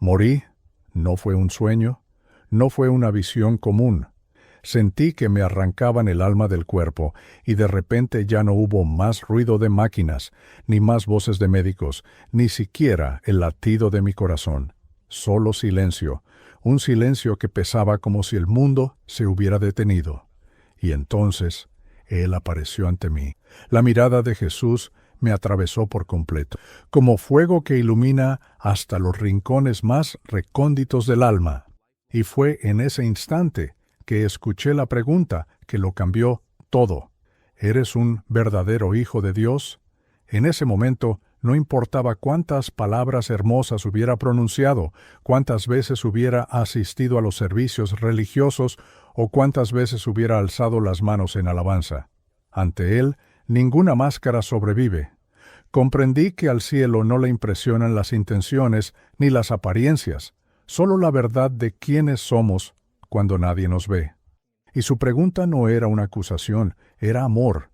Morí, no fue un sueño, no fue una visión común. Sentí que me arrancaban el alma del cuerpo, y de repente ya no hubo más ruido de máquinas, ni más voces de médicos, ni siquiera el latido de mi corazón. Solo silencio, un silencio que pesaba como si el mundo se hubiera detenido. Y entonces, Él apareció ante mí. La mirada de Jesús me atravesó por completo, como fuego que ilumina hasta los rincones más recónditos del alma. Y fue en ese instante que escuché la pregunta que lo cambió todo. ¿Eres un verdadero hijo de Dios? En ese momento no importaba cuántas palabras hermosas hubiera pronunciado, cuántas veces hubiera asistido a los servicios religiosos o cuántas veces hubiera alzado las manos en alabanza. Ante Él, ninguna máscara sobrevive. Comprendí que al cielo no le impresionan las intenciones ni las apariencias, solo la verdad de quiénes somos cuando nadie nos ve. Y su pregunta no era una acusación, era amor,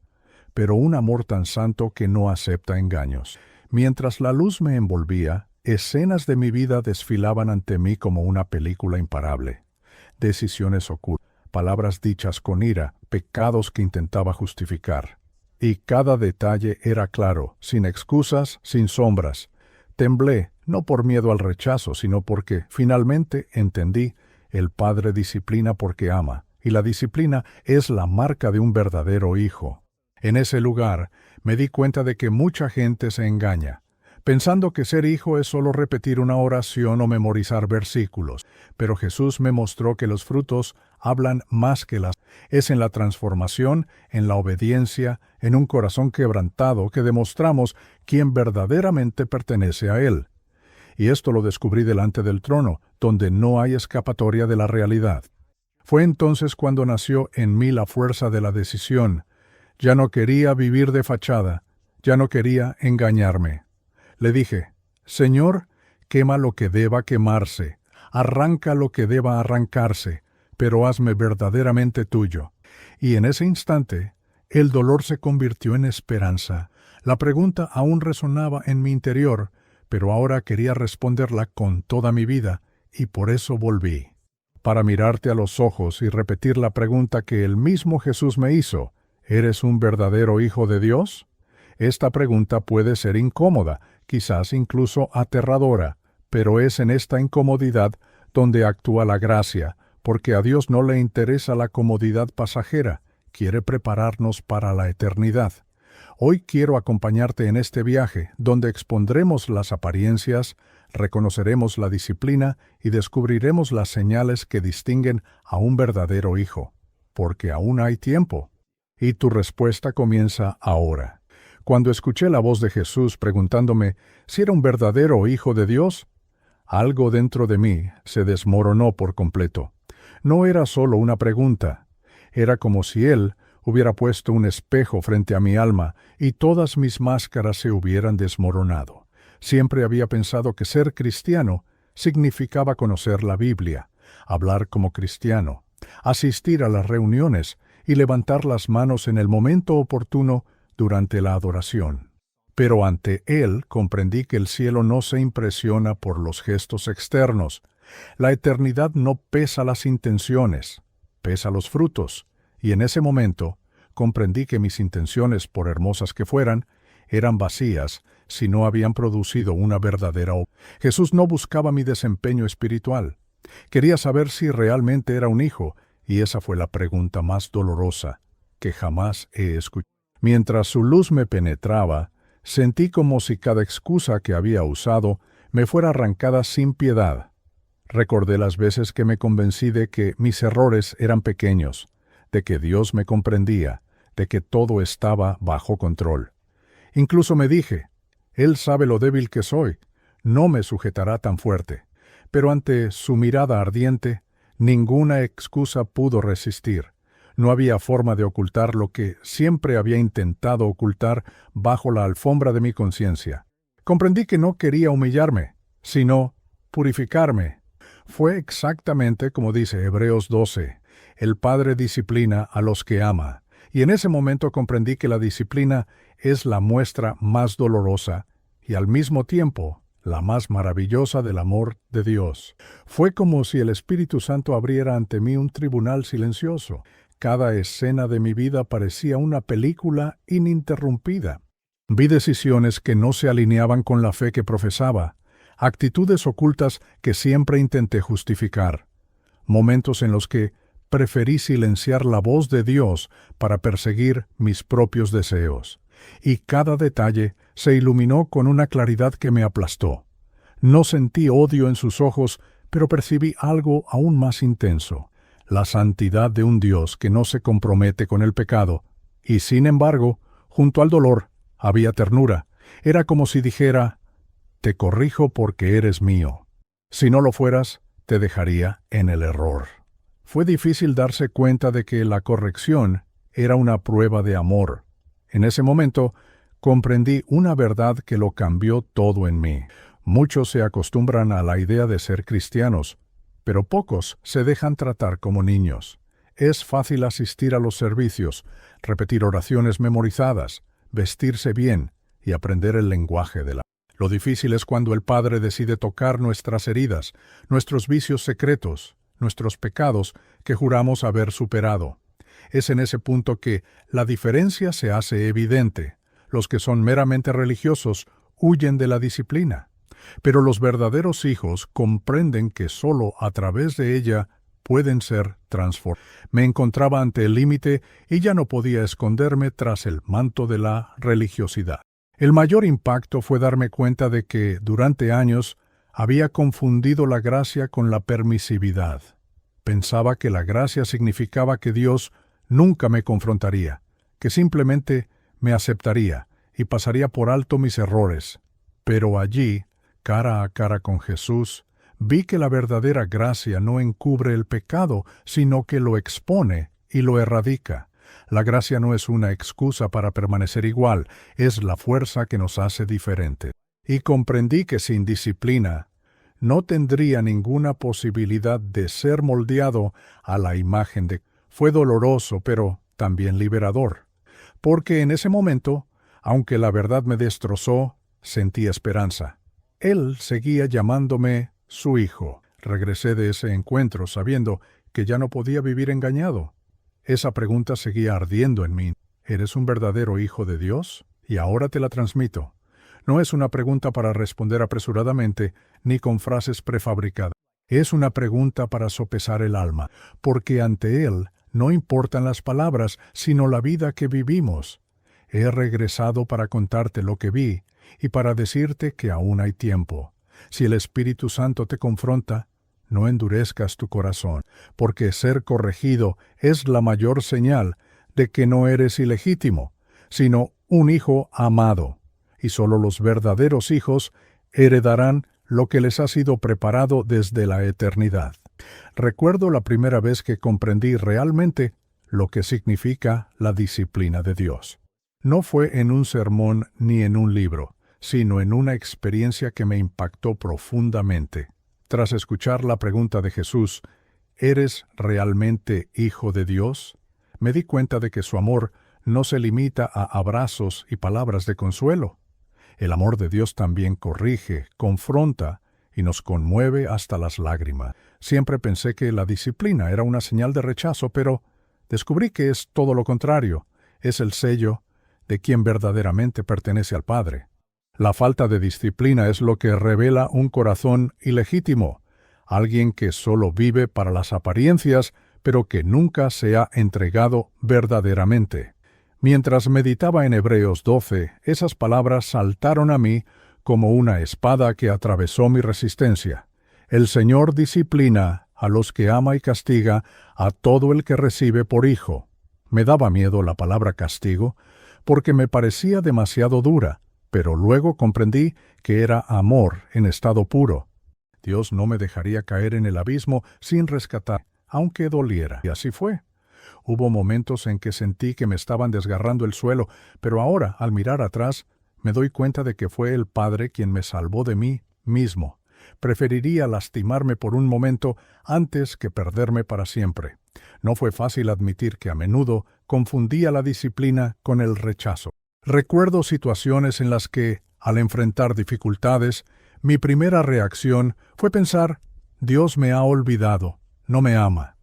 pero un amor tan santo que no acepta engaños. Mientras la luz me envolvía, escenas de mi vida desfilaban ante mí como una película imparable. Decisiones ocultas, palabras dichas con ira, pecados que intentaba justificar. Y cada detalle era claro, sin excusas, sin sombras. Temblé, no por miedo al rechazo, sino porque finalmente entendí: el Padre disciplina porque ama, y la disciplina es la marca de un verdadero hijo. En ese lugar me di cuenta de que mucha gente se engaña, pensando que ser hijo es solo repetir una oración o memorizar versículos. Pero Jesús me mostró que los frutos hablan más que las. Es en la transformación, en la obediencia, en un corazón quebrantado que demostramos quién verdaderamente pertenece a Él. Y esto lo descubrí delante del trono, donde no hay escapatoria de la realidad. Fue entonces cuando nació en mí la fuerza de la decisión. Ya no quería vivir de fachada, ya no quería engañarme. Le dije: Señor, quema lo que deba quemarse, arranca lo que deba arrancarse, pero hazme verdaderamente tuyo. Y en ese instante, el dolor se convirtió en esperanza. La pregunta aún resonaba en mi interior, pero ahora quería responderla con toda mi vida, y por eso volví, para mirarte a los ojos y repetir la pregunta que el mismo Jesús me hizo: ¿eres un verdadero hijo de Dios? Esta pregunta puede ser incómoda, quizás incluso aterradora, pero es en esta incomodidad donde actúa la gracia, porque a Dios no le interesa la comodidad pasajera, quiere prepararnos para la eternidad. Hoy quiero acompañarte en este viaje, donde expondremos las apariencias, reconoceremos la disciplina y descubriremos las señales que distinguen a un verdadero hijo, porque aún hay tiempo. Y tu respuesta comienza ahora. Cuando escuché la voz de Jesús preguntándome si era un verdadero hijo de Dios, algo dentro de mí se desmoronó por completo. No era solo una pregunta, era como si Él hubiera puesto un espejo frente a mi alma y todas mis máscaras se hubieran desmoronado. Siempre había pensado que ser cristiano significaba conocer la Biblia, hablar como cristiano, asistir a las reuniones y levantar las manos en el momento oportuno durante la adoración. Pero ante Él comprendí que el cielo no se impresiona por los gestos externos. La eternidad no pesa las intenciones, pesa los frutos. Y en ese momento comprendí que mis intenciones, por hermosas que fueran, eran vacías si no habían producido una verdadera obra. Jesús no buscaba mi desempeño espiritual. Quería saber si realmente era un hijo, y esa fue la pregunta más dolorosa que jamás he escuchado. Mientras su luz me penetraba, sentí como si cada excusa que había usado me fuera arrancada sin piedad. Recordé las veces que me convencí de que mis errores eran pequeños, de que Dios me comprendía, de que todo estaba bajo control. Incluso me dije: Él sabe lo débil que soy, no me sujetará tan fuerte. Pero ante su mirada ardiente, ninguna excusa pudo resistir. No había forma de ocultar lo que siempre había intentado ocultar bajo la alfombra de mi conciencia. Comprendí que no quería humillarme, sino purificarme. Fue exactamente como dice Hebreos 12. El Padre disciplina a los que ama, y en ese momento comprendí que la disciplina es la muestra más dolorosa y al mismo tiempo la más maravillosa del amor de Dios. Fue como si el Espíritu Santo abriera ante mí un tribunal silencioso. Cada escena de mi vida parecía una película ininterrumpida. Vi decisiones que no se alineaban con la fe que profesaba, actitudes ocultas que siempre intenté justificar, momentos en los que preferí silenciar la voz de Dios para perseguir mis propios deseos. Y cada detalle se iluminó con una claridad que me aplastó. No sentí odio en sus ojos, pero percibí algo aún más intenso, la santidad de un Dios que no se compromete con el pecado, y sin embargo, junto al dolor, había ternura. Era como si dijera, «Te corrijo porque eres mío. Si no lo fueras, te dejaría en el error». Fue difícil darse cuenta de que la corrección era una prueba de amor. En ese momento, comprendí una verdad que lo cambió todo en mí. Muchos se acostumbran a la idea de ser cristianos, pero pocos se dejan tratar como niños. Es fácil asistir a los servicios, repetir oraciones memorizadas, vestirse bien y aprender el lenguaje de la... Lo difícil es cuando el Padre decide tocar nuestras heridas, nuestros vicios secretos, nuestros pecados que juramos haber superado. Es en ese punto que la diferencia se hace evidente. Los que son meramente religiosos huyen de la disciplina, pero los verdaderos hijos comprenden que solo a través de ella pueden ser transformados. Me encontraba ante el límite y ya no podía esconderme tras el manto de la religiosidad. El mayor impacto fue darme cuenta de que, durante años, había confundido la gracia con la permisividad. Pensaba que la gracia significaba que Dios nunca me confrontaría, que simplemente me aceptaría y pasaría por alto mis errores. Pero allí, cara a cara con Jesús, vi que la verdadera gracia no encubre el pecado, sino que lo expone y lo erradica. La gracia no es una excusa para permanecer igual, es la fuerza que nos hace diferentes. Y comprendí que sin disciplina no tendría ninguna posibilidad de ser moldeado a la imagen de... Fue doloroso, pero también liberador, porque en ese momento, aunque la verdad me destrozó, sentí esperanza. Él seguía llamándome su hijo. Regresé de ese encuentro sabiendo que ya no podía vivir engañado. Esa pregunta seguía ardiendo en mí. ¿Eres un verdadero hijo de Dios? Y ahora te la transmito. No es una pregunta para responder apresuradamente ni con frases prefabricadas. Es una pregunta para sopesar el alma, porque ante Él no importan las palabras, sino la vida que vivimos. He regresado para contarte lo que vi y para decirte que aún hay tiempo. Si el Espíritu Santo te confronta, no endurezcas tu corazón, porque ser corregido es la mayor señal de que no eres ilegítimo, sino un hijo amado. Y solo los verdaderos hijos heredarán lo que les ha sido preparado desde la eternidad. Recuerdo la primera vez que comprendí realmente lo que significa la disciplina de Dios. No fue en un sermón ni en un libro, sino en una experiencia que me impactó profundamente. Tras escuchar la pregunta de Jesús, ¿eres realmente hijo de Dios?, me di cuenta de que su amor no se limita a abrazos y palabras de consuelo. El amor de Dios también corrige, confronta y nos conmueve hasta las lágrimas. Siempre pensé que la disciplina era una señal de rechazo, pero descubrí que es todo lo contrario. Es el sello de quien verdaderamente pertenece al Padre. La falta de disciplina es lo que revela un corazón ilegítimo, alguien que solo vive para las apariencias, pero que nunca se ha entregado verdaderamente. Mientras meditaba en Hebreos 12, esas palabras saltaron a mí como una espada que atravesó mi resistencia. El Señor disciplina a los que ama y castiga a todo el que recibe por hijo. Me daba miedo la palabra castigo, porque me parecía demasiado dura, pero luego comprendí que era amor en estado puro. Dios no me dejaría caer en el abismo sin rescatar, aunque doliera. Y así fue. Hubo momentos en que sentí que me estaban desgarrando el suelo, pero ahora, al mirar atrás, me doy cuenta de que fue el Padre quien me salvó de mí mismo. Preferiría lastimarme por un momento antes que perderme para siempre. No fue fácil admitir que a menudo confundía la disciplina con el rechazo. Recuerdo situaciones en las que, al enfrentar dificultades, Mi primera reacción fue pensar, Dios me ha olvidado, no me ama.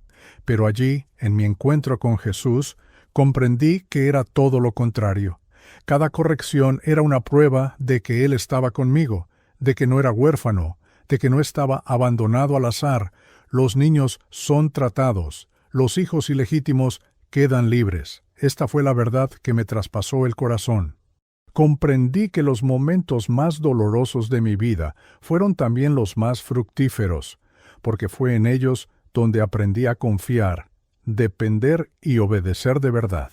Pero allí, en mi encuentro con Jesús, comprendí que era todo lo contrario. Cada corrección era una prueba de que Él estaba conmigo, de que no era huérfano, de que no estaba abandonado al azar. Los niños son tratados, los hijos ilegítimos quedan libres. Esta fue la verdad que me traspasó el corazón. Comprendí que los momentos más dolorosos de mi vida fueron también los más fructíferos, porque fue en ellos donde aprendí a confiar, depender y obedecer de verdad.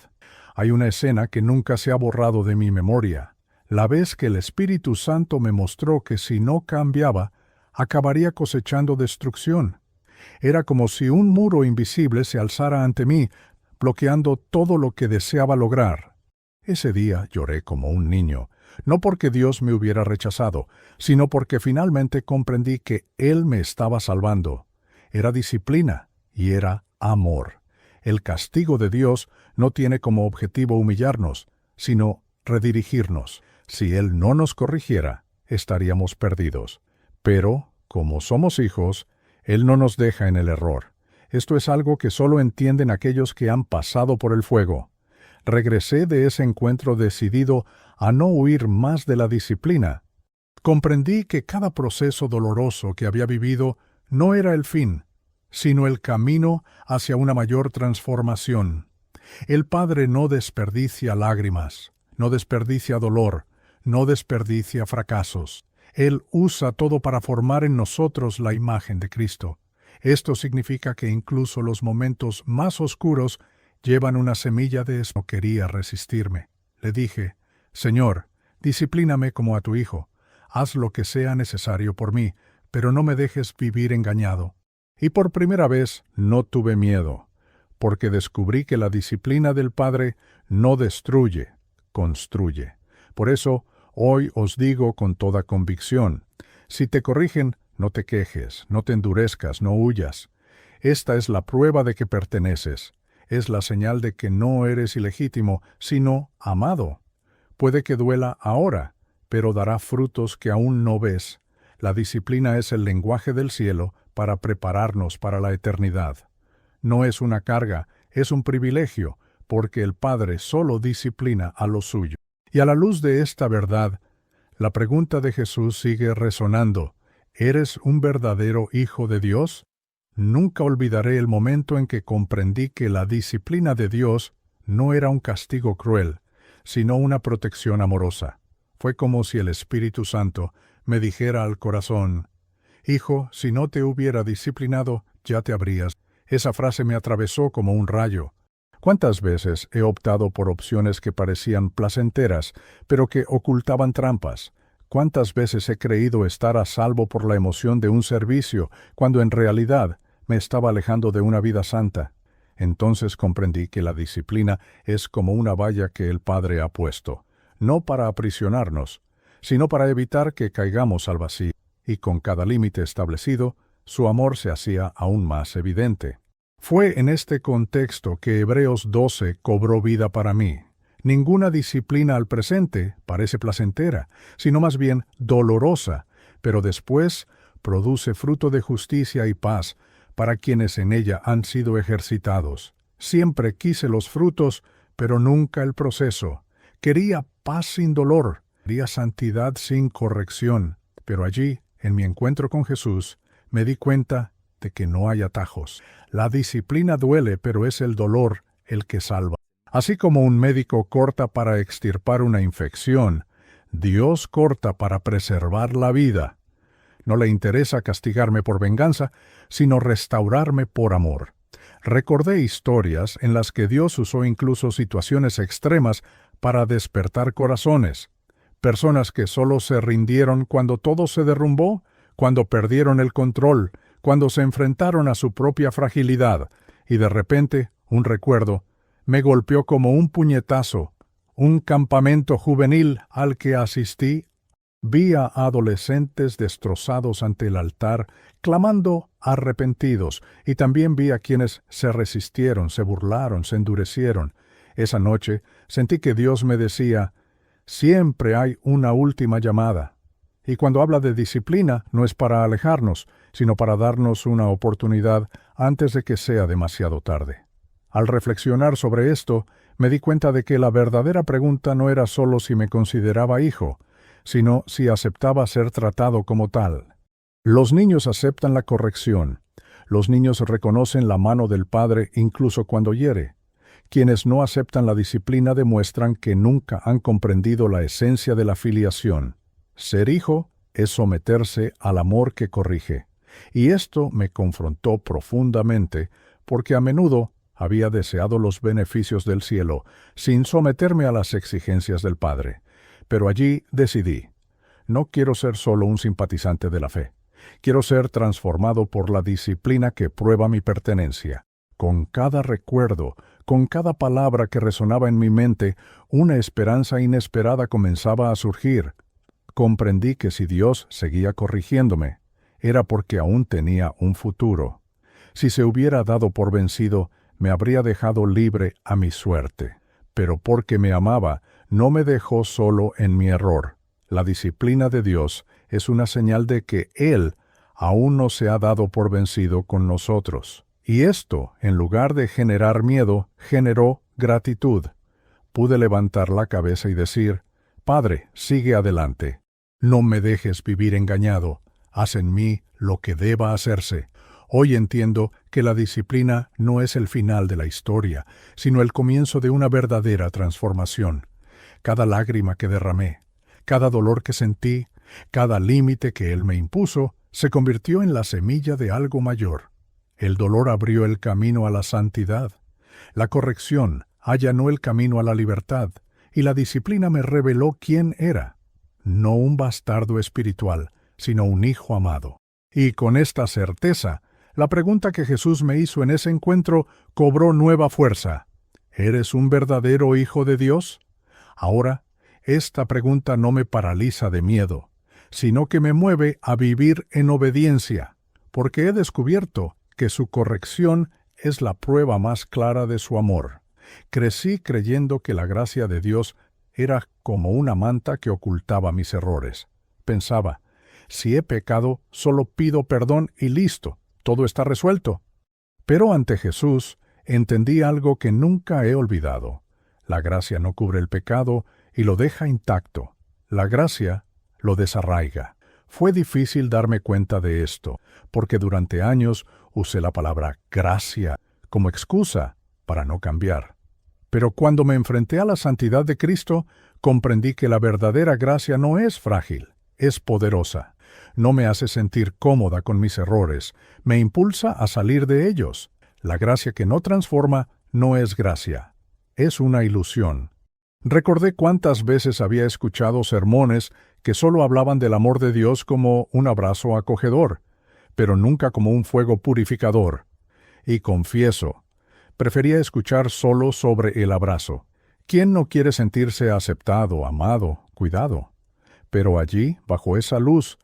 Hay una escena que nunca se ha borrado de mi memoria, la vez que el Espíritu Santo me mostró que si no cambiaba, acabaría cosechando destrucción. Era como si un muro invisible se alzara ante mí, bloqueando todo lo que deseaba lograr. Ese día lloré como un niño, no porque Dios me hubiera rechazado, sino porque finalmente comprendí que Él me estaba salvando. Era disciplina y era amor. El castigo de Dios no tiene como objetivo humillarnos, sino redirigirnos. Si Él no nos corrigiera, estaríamos perdidos. Pero, como somos hijos, Él no nos deja en el error. Esto es algo que solo entienden aquellos que han pasado por el fuego. Regresé de ese encuentro decidido a no huir más de la disciplina. Comprendí que cada proceso doloroso que había vivido no era el fin, sino el camino hacia una mayor transformación. El Padre no desperdicia lágrimas, no desperdicia dolor, no desperdicia fracasos. Él usa todo para formar en nosotros la imagen de Cristo. Esto significa que incluso los momentos más oscuros llevan una semilla de eso. No quería resistirme. Le dije, Señor, disciplíname como a tu hijo. Haz lo que sea necesario por mí, pero no me dejes vivir engañado. Y por primera vez no tuve miedo, porque descubrí que la disciplina del Padre no destruye, construye. Por eso, hoy os digo con toda convicción, si te corrigen, no te quejes, no te endurezcas, no huyas. Esta es la prueba de que perteneces. Es la señal de que no eres ilegítimo, sino amado. Puede que duela ahora, pero dará frutos que aún no ves. La disciplina es el lenguaje del cielo para prepararnos para la eternidad. No es una carga, es un privilegio, porque el Padre solo disciplina a los suyos. Y a la luz de esta verdad, la pregunta de Jesús sigue resonando. ¿Eres un verdadero hijo de Dios? Nunca olvidaré el momento en que comprendí que la disciplina de Dios no era un castigo cruel, sino una protección amorosa. Fue como si el Espíritu Santo me dijera al corazón, Hijo, si no te hubiera disciplinado, ya te habrías. Esa frase me atravesó como un rayo. ¿Cuántas veces he optado por opciones que parecían placenteras, pero que ocultaban trampas? ¿Cuántas veces he creído estar a salvo por la emoción de un servicio, cuando en realidad me estaba alejando de una vida santa? Entonces comprendí que la disciplina es como una valla que el Padre ha puesto, no para aprisionarnos, sino para evitar que caigamos al vacío. Y con cada límite establecido, su amor se hacía aún más evidente. Fue en este contexto que Hebreos 12 cobró vida para mí. Ninguna disciplina al presente parece placentera, sino más bien dolorosa, pero después produce fruto de justicia y paz para quienes en ella han sido ejercitados. Siempre quise los frutos, pero nunca el proceso. Quería paz sin dolor, quería santidad sin corrección, pero allí, en mi encuentro con Jesús, me di cuenta de que no hay atajos. La disciplina duele, pero es el dolor el que salva. Así como un médico corta para extirpar una infección, Dios corta para preservar la vida. No le interesa castigarme por venganza, sino restaurarme por amor. Recordé historias en las que Dios usó incluso situaciones extremas para despertar corazones. Personas que solo se rindieron cuando todo se derrumbó, cuando perdieron el control, cuando se enfrentaron a su propia fragilidad, y de repente, un recuerdo, me golpeó como un puñetazo. Un campamento juvenil al que asistí, vi a adolescentes destrozados ante el altar, clamando arrepentidos, y también vi a quienes se resistieron, se burlaron, se endurecieron. Esa noche sentí que Dios me decía, siempre hay una última llamada. Y cuando habla de disciplina, no es para alejarnos, sino para darnos una oportunidad antes de que sea demasiado tarde. Al reflexionar sobre esto, me di cuenta de que la verdadera pregunta no era solo si me consideraba hijo, sino si aceptaba ser tratado como tal. Los niños aceptan la corrección. Los niños reconocen la mano del padre incluso cuando hiere. Quienes no aceptan la disciplina demuestran que nunca han comprendido la esencia de la filiación. Ser hijo es someterse al amor que corrige. Y esto me confrontó profundamente, porque a menudo había deseado los beneficios del cielo, sin someterme a las exigencias del Padre. Pero allí decidí, no quiero ser solo un simpatizante de la fe. Quiero ser transformado por la disciplina que prueba mi pertenencia. Con cada recuerdo, con cada palabra que resonaba en mi mente, una esperanza inesperada comenzaba a surgir. Comprendí que si Dios seguía corrigiéndome, era porque aún tenía un futuro. Si se hubiera dado por vencido, me habría dejado libre a mi suerte. Pero porque me amaba, no me dejó solo en mi error. La disciplina de Dios es una señal de que Él aún no se ha dado por vencido con nosotros. Y esto, en lugar de generar miedo, generó gratitud. Pude levantar la cabeza y decir, Padre, sigue adelante. No me dejes vivir engañado. Haz en mí lo que deba hacerse. Hoy entiendo que la disciplina no es el final de la historia, sino el comienzo de una verdadera transformación. Cada lágrima que derramé, cada dolor que sentí, cada límite que Él me impuso, se convirtió en la semilla de algo mayor. El dolor abrió el camino a la santidad. La corrección allanó el camino a la libertad, y la disciplina me reveló quién era. No un bastardo espiritual, sino un hijo amado. Y con esta certeza, la pregunta que Jesús me hizo en ese encuentro cobró nueva fuerza. ¿Eres un verdadero hijo de Dios? Ahora, esta pregunta no me paraliza de miedo, sino que me mueve a vivir en obediencia, porque he descubierto que su corrección es la prueba más clara de su amor. Crecí creyendo que la gracia de Dios era como una manta que ocultaba mis errores. Pensaba, si he pecado, solo pido perdón y listo, todo está resuelto. Pero ante Jesús entendí algo que nunca he olvidado. La gracia no cubre el pecado y lo deja intacto. La gracia lo desarraiga. Fue difícil darme cuenta de esto, porque durante años usé la palabra gracia como excusa para no cambiar. Pero cuando me enfrenté a la santidad de Cristo, comprendí que la verdadera gracia no es frágil, es poderosa. No me hace sentir cómoda con mis errores, me impulsa a salir de ellos. La gracia que no transforma no es gracia, es una ilusión. Recordé cuántas veces había escuchado sermones que solo hablaban del amor de Dios como un abrazo acogedor, pero nunca como un fuego purificador. Y confieso, prefería escuchar solo sobre el abrazo. ¿Quién no quiere sentirse aceptado, amado, cuidado? Pero allí, bajo esa luz,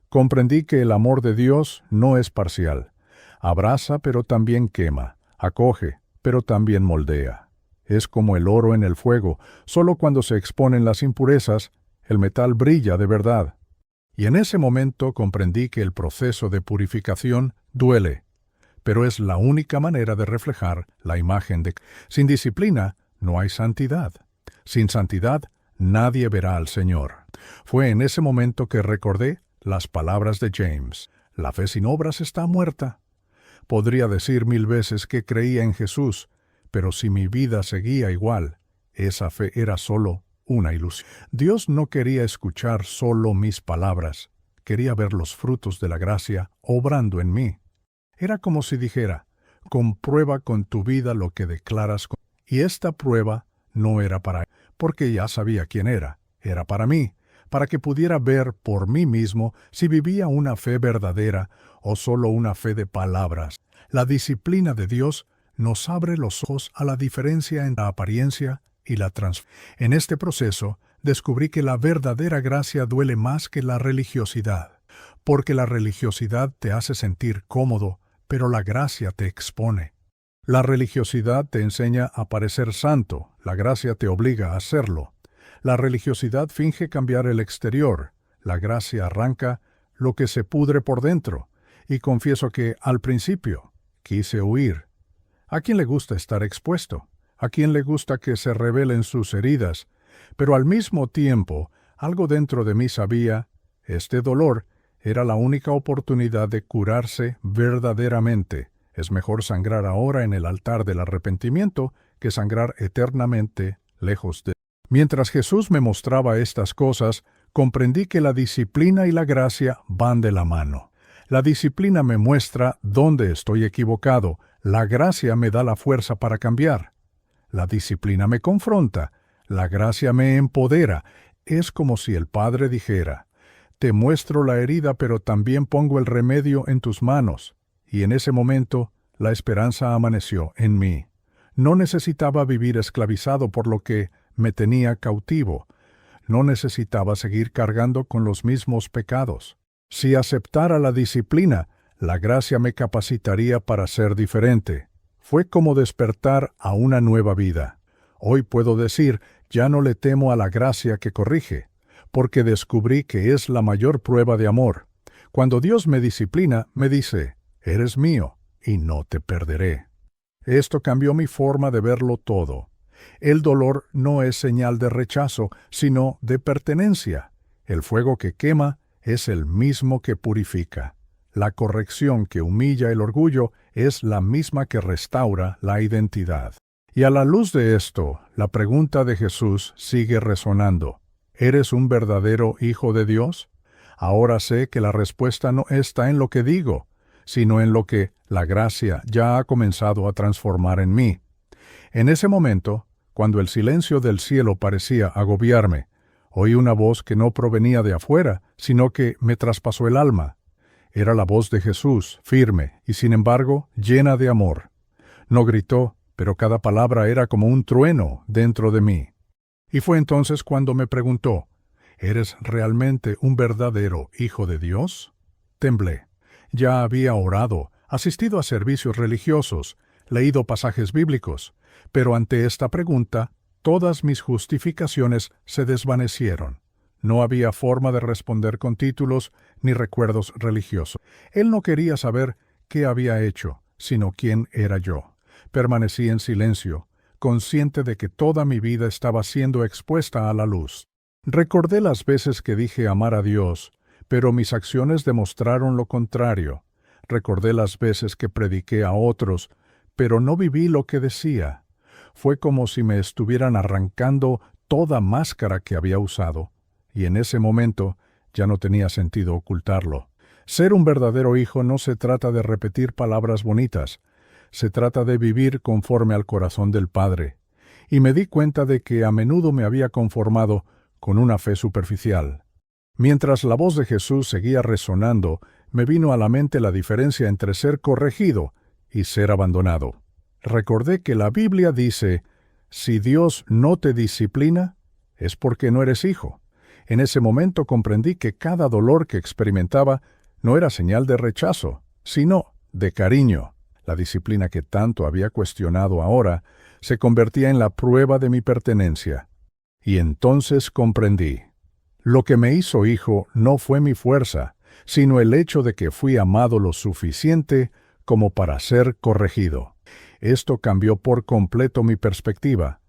comprendí que el amor de Dios no es parcial. Abraza, pero también quema. Acoge, pero también moldea. Es como el oro en el fuego. Solo cuando se exponen las impurezas, el metal brilla de verdad. Y en ese momento comprendí que el proceso de purificación duele, pero es la única manera de reflejar la imagen de... Sin disciplina no hay santidad. Sin santidad nadie verá al Señor. Fue en ese momento que recordé las palabras de James. La fe sin obras está muerta. Podría decir 1000 veces que creía en Jesús, pero si mi vida seguía igual, esa fe era solo una ilusión. Dios no quería escuchar solo mis palabras, quería ver los frutos de la gracia obrando en mí. Era como si dijera, comprueba con tu vida lo que declaras. Y esta prueba no era para él, porque ya sabía quién era para mí, para que pudiera ver por mí mismo si vivía una fe verdadera o solo una fe de palabras. La disciplina de Dios nos abre los ojos a la diferencia entre la apariencia y la transformación. En este proceso, descubrí que la verdadera gracia duele más que la religiosidad, porque la religiosidad te hace sentir cómodo, pero la gracia te expone. La religiosidad te enseña a parecer santo, la gracia te obliga a hacerlo. La religiosidad finge cambiar el exterior, La gracia arranca lo que se pudre por dentro, y confieso que, al principio, quise huir. ¿A quién le gusta estar expuesto? ¿A quién le gusta que se revelen sus heridas? Pero al mismo tiempo, algo dentro de mí sabía, este dolor era la única oportunidad de curarse verdaderamente. Es mejor sangrar ahora en el altar del arrepentimiento que sangrar eternamente lejos de. Mientras Jesús me mostraba estas cosas, comprendí que la disciplina y la gracia van de la mano. La disciplina me muestra dónde estoy equivocado, la gracia me da la fuerza para cambiar. La disciplina me confronta, la gracia me empodera. Es como si el Padre dijera: te muestro la herida, pero también pongo el remedio en tus manos. Y en ese momento, la esperanza amaneció en mí. No necesitaba vivir esclavizado por lo que me tenía cautivo. No necesitaba seguir cargando con los mismos pecados. Si aceptara la disciplina, la gracia me capacitaría para ser diferente. Fue como despertar a una nueva vida. Hoy puedo decir, ya no le temo a la gracia que corrige, porque descubrí que es la mayor prueba de amor. Cuando Dios me disciplina, me dice: eres mío y no te perderé. Esto cambió mi forma de verlo todo. El dolor no es señal de rechazo, sino de pertenencia. El fuego que quema es el mismo que purifica. La corrección que humilla el orgullo es la misma que restaura la identidad. Y a la luz de esto, la pregunta de Jesús sigue resonando: ¿eres un verdadero hijo de Dios? Ahora sé que la respuesta no está en lo que digo, sino en lo que la gracia ya ha comenzado a transformar en mí. En ese momento, cuando el silencio del cielo parecía agobiarme, oí una voz que no provenía de afuera, sino que me traspasó el alma. Era la voz de Jesús, firme y sin embargo llena de amor. No gritó, pero cada palabra era como un trueno dentro de mí. Y fue entonces cuando me preguntó: ¿eres realmente un verdadero hijo de Dios? Temblé. Ya había orado, asistido a servicios religiosos, leído pasajes bíblicos, pero ante esta pregunta, todas mis justificaciones se desvanecieron. No había forma de responder con títulos ni recuerdos religiosos. Él no quería saber qué había hecho, sino quién era yo. Permanecí en silencio, consciente de que toda mi vida estaba siendo expuesta a la luz. Recordé las veces que dije amar a Dios, pero mis acciones demostraron lo contrario. Recordé las veces que prediqué a otros, pero no viví lo que decía. Fue como si me estuvieran arrancando toda máscara que había usado, y en ese momento ya no tenía sentido ocultarlo. Ser un verdadero hijo no se trata de repetir palabras bonitas, se trata de vivir conforme al corazón del Padre. Y me di cuenta de que a menudo me había conformado con una fe superficial. Mientras la voz de Jesús seguía resonando, me vino a la mente la diferencia entre ser corregido y ser abandonado. Recordé que la Biblia dice: si Dios no te disciplina, es porque no eres hijo. En ese momento comprendí que cada dolor que experimentaba no era señal de rechazo, sino de cariño. La disciplina que tanto había cuestionado ahora se convertía en la prueba de mi pertenencia. Y entonces comprendí: lo que me hizo hijo no fue mi fuerza, sino el hecho de que fui amado lo suficiente como para ser corregido. Esto cambió por completo mi perspectiva.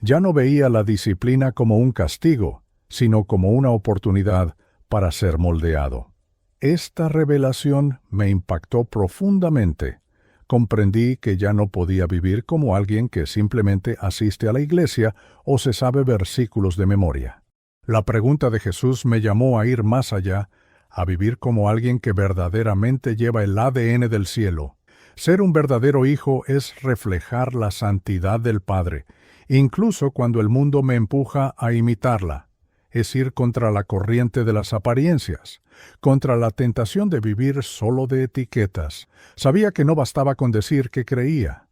Ya no veía la disciplina como un castigo, sino como una oportunidad para ser moldeado. Esta revelación me impactó profundamente. Comprendí que ya no podía vivir como alguien que simplemente asiste a la iglesia o se sabe versículos de memoria. La pregunta de Jesús me llamó a ir más allá, a vivir como alguien que verdaderamente lleva el ADN del cielo. Ser un verdadero hijo es reflejar la santidad del Padre, incluso cuando el mundo me empuja a imitarla. Es ir contra la corriente de las apariencias, contra la tentación de vivir solo de etiquetas. Sabía que no bastaba con decir que creía.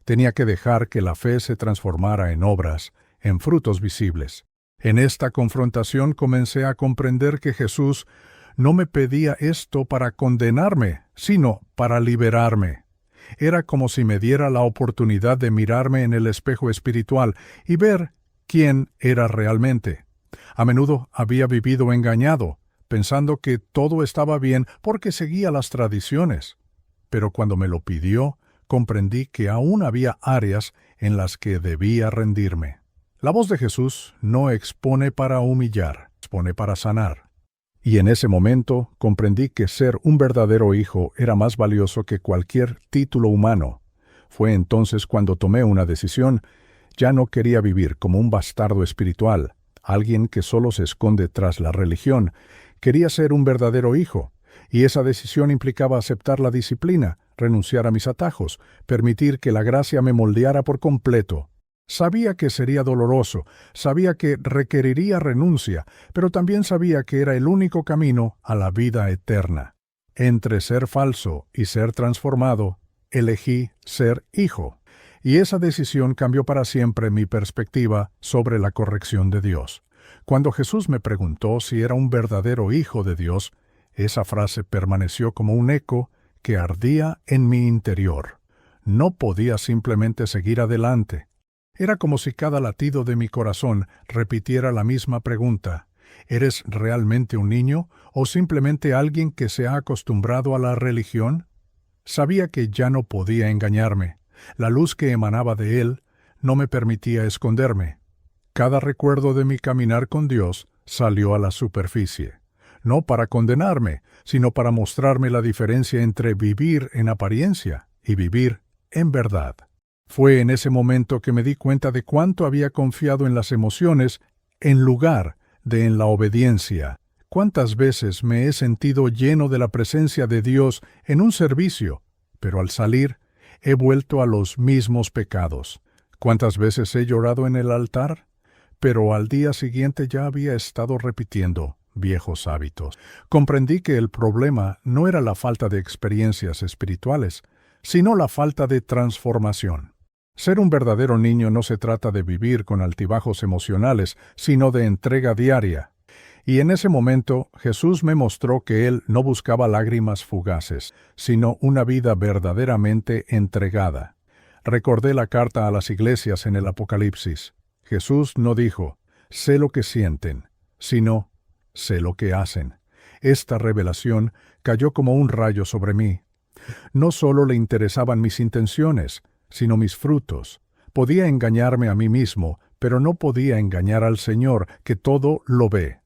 Tenía que dejar que la fe se transformara en obras, en frutos visibles. En esta confrontación comencé a comprender que Jesús no me pedía esto para condenarme, sino para liberarme. Era como si me diera la oportunidad de mirarme en el espejo espiritual y ver quién era realmente. A menudo había vivido engañado, pensando que todo estaba bien porque seguía las tradiciones. Pero cuando me lo pidió, comprendí que aún había áreas en las que debía rendirme. La voz de Jesús no expone para humillar, expone para sanar. Y en ese momento comprendí que ser un verdadero hijo era más valioso que cualquier título humano. Fue entonces cuando tomé una decisión. Ya no quería vivir como un bastardo espiritual, alguien que solo se esconde tras la religión. Quería ser un verdadero hijo, y esa decisión implicaba aceptar la disciplina, renunciar a mis atajos, permitir que la gracia me moldeara por completo. Sabía que sería doloroso, sabía que requeriría renuncia, pero también sabía que era el único camino a la vida eterna. Entre ser falso y ser transformado, elegí ser hijo. Y esa decisión cambió para siempre mi perspectiva sobre la corrección de Dios. Cuando Jesús me preguntó si era un verdadero hijo de Dios, esa frase permaneció como un eco que ardía en mi interior. No podía simplemente seguir adelante. Era como si cada latido de mi corazón repitiera la misma pregunta: ¿eres realmente un niño o simplemente alguien que se ha acostumbrado a la religión? Sabía que ya no podía engañarme. La luz que emanaba de él no me permitía esconderme. Cada recuerdo de mi caminar con Dios salió a la superficie, no para condenarme, sino para mostrarme la diferencia entre vivir en apariencia y vivir en verdad. Fue en ese momento que me di cuenta de cuánto había confiado en las emociones en lugar de en la obediencia. Cuántas veces me he sentido lleno de la presencia de Dios en un servicio, pero al salir he vuelto a los mismos pecados. ¿Cuántas veces he llorado en el altar? Pero al día siguiente ya había estado repitiendo viejos hábitos. Comprendí que el problema no era la falta de experiencias espirituales, sino la falta de transformación. Ser un verdadero niño no se trata de vivir con altibajos emocionales, sino de entrega diaria. Y en ese momento Jesús me mostró que Él no buscaba lágrimas fugaces, sino una vida verdaderamente entregada. Recordé la carta a las iglesias en el Apocalipsis. Jesús no dijo, sé lo que sienten, sino, sé lo que hacen. Esta revelación cayó como un rayo sobre mí. No solo le interesaban mis intenciones, sino mis frutos. Podía engañarme a mí mismo, pero no podía engañar al Señor, que todo lo ve.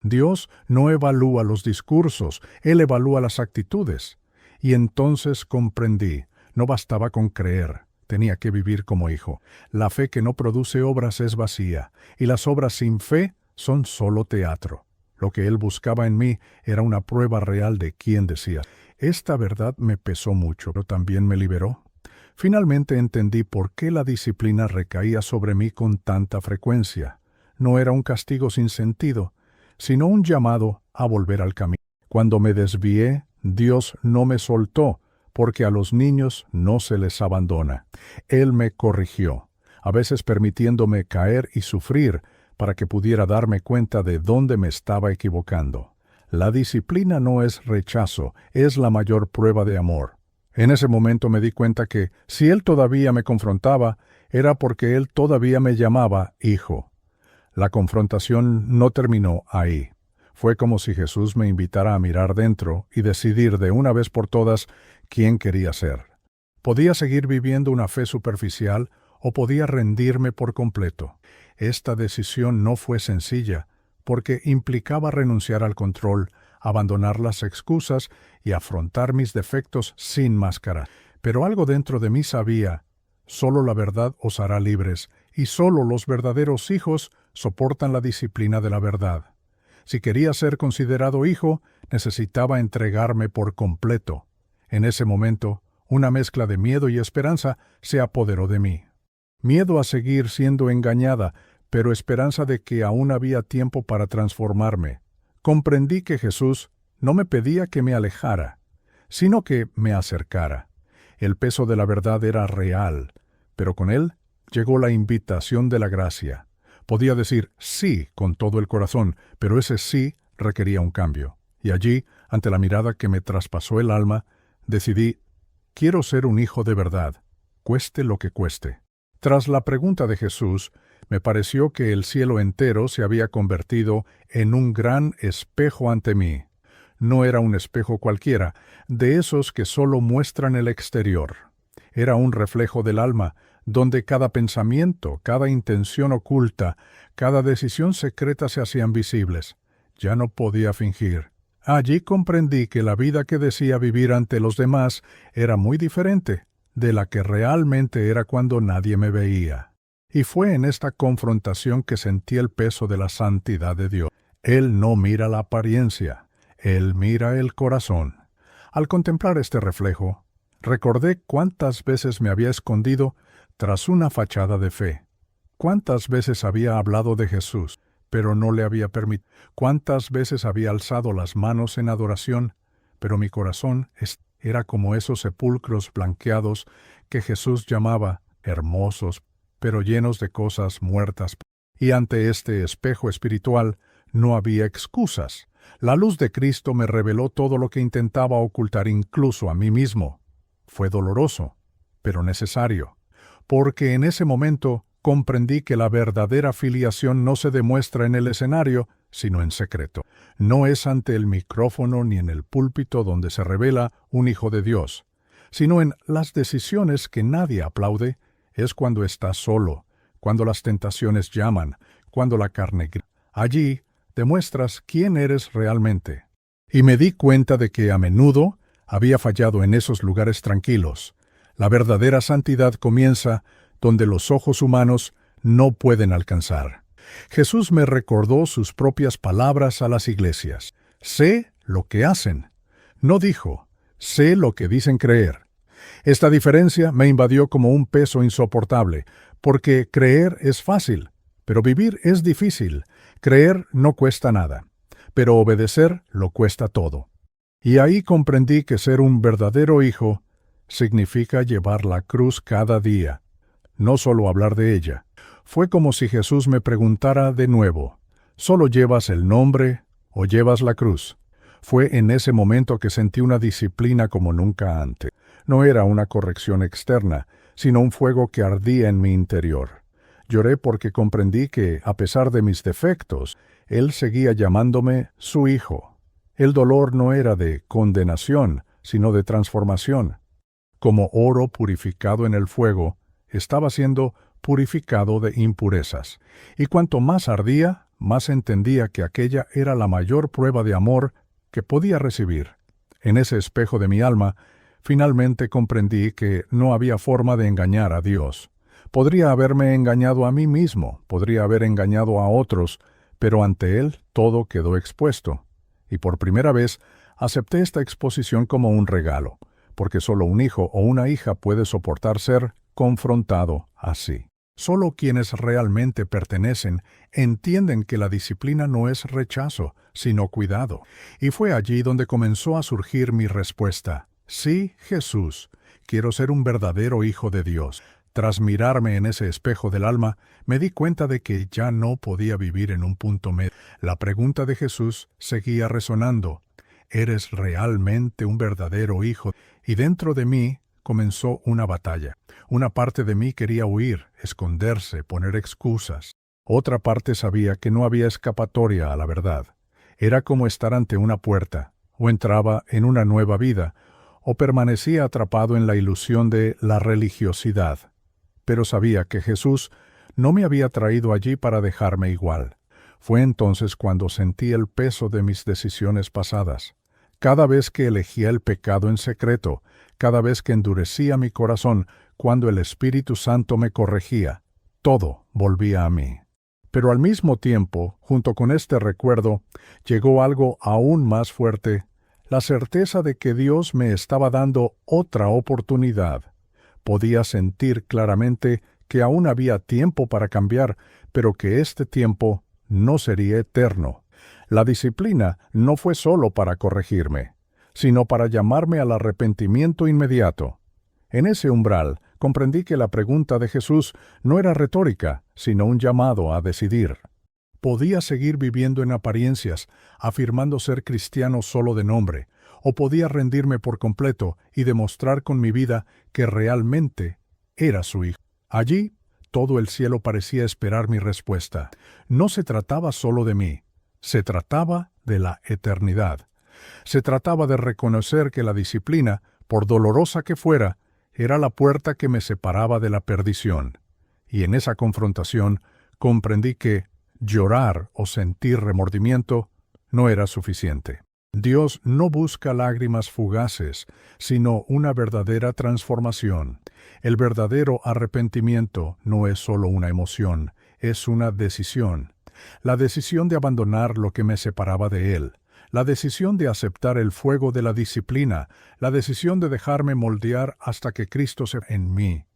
Dios no evalúa los discursos, Él evalúa las actitudes. Y entonces comprendí, no bastaba con creer, tenía que vivir como hijo. La fe que no produce obras es vacía, y las obras sin fe son solo teatro. Lo que Él buscaba en mí era una prueba real de quién decía. Esta verdad me pesó mucho, pero también me liberó. Finalmente entendí por qué la disciplina recaía sobre mí con tanta frecuencia. No era un castigo sin sentido, sino un llamado a volver al camino. Cuando me desvié, Dios no me soltó, porque a los niños no se les abandona. Él me corrigió, a veces permitiéndome caer y sufrir para que pudiera darme cuenta de dónde me estaba equivocando. La disciplina no es rechazo, es la mayor prueba de amor. En ese momento me di cuenta que, si Él todavía me confrontaba, era porque Él todavía me llamaba hijo. La confrontación no terminó ahí. Fue como si Jesús me invitara a mirar dentro y decidir de una vez por todas quién quería ser. Podía seguir viviendo una fe superficial o podía rendirme por completo. Esta decisión no fue sencilla, porque implicaba renunciar al control, abandonar las excusas y afrontar mis defectos sin máscara. Pero algo dentro de mí sabía, solo la verdad os hará libres, y solo los verdaderos hijos soportan la disciplina de la verdad. Si quería ser considerado hijo, necesitaba entregarme por completo. En ese momento, una mezcla de miedo y esperanza se apoderó de mí. Miedo a seguir siendo engañada, pero esperanza de que aún había tiempo para transformarme. Comprendí que Jesús no me pedía que me alejara, sino que me acercara. El peso de la verdad era real, pero con él llegó la invitación de la gracia. Podía decir sí con todo el corazón, pero ese sí requería un cambio. Y allí, ante la mirada que me traspasó el alma, decidí, quiero ser un hijo de verdad, cueste lo que cueste. Tras la pregunta de Jesús, Me pareció que el cielo entero se había convertido en un gran espejo ante mí. No era un espejo cualquiera, de esos que solo muestran el exterior. Era un reflejo del alma, donde cada pensamiento, cada intención oculta, cada decisión secreta se hacían visibles. Ya no podía fingir. Allí comprendí que la vida que decía vivir ante los demás era muy diferente de la que realmente era cuando nadie me veía. Y fue en esta confrontación que sentí el peso de la santidad de Dios. Él no mira la apariencia, Él mira el corazón. Al contemplar este reflejo, recordé cuántas veces me había escondido tras una fachada de fe. Cuántas veces había hablado de Jesús, pero no le había permitido. Cuántas veces había alzado las manos en adoración, pero mi corazón era como esos sepulcros blanqueados que Jesús llamaba hermosos, pero llenos de cosas muertas. Y ante este espejo espiritual no había excusas. La luz de Cristo me reveló todo lo que intentaba ocultar incluso a mí mismo. Fue doloroso, pero necesario, porque en ese momento comprendí que la verdadera filiación no se demuestra en el escenario, sino en secreto. No es ante el micrófono ni en el púlpito donde se revela un hijo de Dios, sino en las decisiones que nadie aplaude. Es cuando estás solo, cuando las tentaciones llaman, cuando la carne grita. Allí demuestras quién eres realmente. Y me di cuenta de que a menudo había fallado en esos lugares tranquilos. La verdadera santidad comienza donde los ojos humanos no pueden alcanzar. Jesús me recordó sus propias palabras a las iglesias. Sé lo que hacen. No dijo, sé lo que dicen creer. Esta diferencia me invadió como un peso insoportable, porque creer es fácil, pero vivir es difícil. Creer no cuesta nada, pero obedecer lo cuesta todo. Y ahí comprendí que ser un verdadero hijo significa llevar la cruz cada día, no solo hablar de ella. Fue como si Jesús me preguntara de nuevo, ¿solo llevas el nombre o llevas la cruz? Fue en ese momento que sentí una disciplina como nunca antes. No era una corrección externa, sino un fuego que ardía en mi interior. Lloré porque comprendí que, a pesar de mis defectos, Él seguía llamándome su hijo. El dolor no era de condenación, sino de transformación. Como oro purificado en el fuego, estaba siendo purificado de impurezas. Y cuanto más ardía, más entendía que aquella era la mayor prueba de amor que podía recibir. En ese espejo de mi alma, finalmente comprendí que no había forma de engañar a Dios. Podría haberme engañado a mí mismo, podría haber engañado a otros, pero ante Él todo quedó expuesto. Y por primera vez acepté esta exposición como un regalo, porque solo un hijo o una hija puede soportar ser confrontado así. Solo quienes realmente pertenecen entienden que la disciplina no es rechazo, sino cuidado. Y fue allí donde comenzó a surgir mi respuesta. Sí, Jesús, quiero ser un verdadero hijo de Dios. Tras mirarme en ese espejo del alma, me di cuenta de que ya no podía vivir en un punto medio. La pregunta de Jesús seguía resonando. ¿Eres realmente un verdadero hijo? Y dentro de mí comenzó una batalla. Una parte de mí quería huir, esconderse, poner excusas. Otra parte sabía que no había escapatoria a la verdad. Era como estar ante una puerta. O entraba en una nueva vida, o permanecía atrapado en la ilusión de la religiosidad. Pero sabía que Jesús no me había traído allí para dejarme igual. Fue entonces cuando sentí el peso de mis decisiones pasadas. Cada vez que elegía el pecado en secreto, cada vez que endurecía mi corazón, cuando el Espíritu Santo me corregía, todo volvía a mí. Pero al mismo tiempo, junto con este recuerdo, llegó algo aún más fuerte, la certeza de que Dios me estaba dando otra oportunidad. Podía sentir claramente que aún había tiempo para cambiar, pero que este tiempo no sería eterno. La disciplina no fue solo para corregirme, sino para llamarme al arrepentimiento inmediato. En ese umbral comprendí que la pregunta de Jesús no era retórica, sino un llamado a decidir. Podía seguir viviendo en apariencias, afirmando ser cristiano solo de nombre, o podía rendirme por completo y demostrar con mi vida que realmente era su hijo. Allí todo el cielo parecía esperar mi respuesta. No se trataba solo de mí, se trataba de la eternidad. Se trataba de reconocer que la disciplina, por dolorosa que fuera, era la puerta que me separaba de la perdición. Y en esa confrontación comprendí que llorar o sentir remordimiento no era suficiente. Dios no busca lágrimas fugaces, sino una verdadera transformación. El verdadero arrepentimiento no es solo una emoción, es una decisión. La decisión de abandonar lo que me separaba de Él. La decisión de aceptar el fuego de la disciplina, la decisión de dejarme moldear hasta que Cristo se en mí.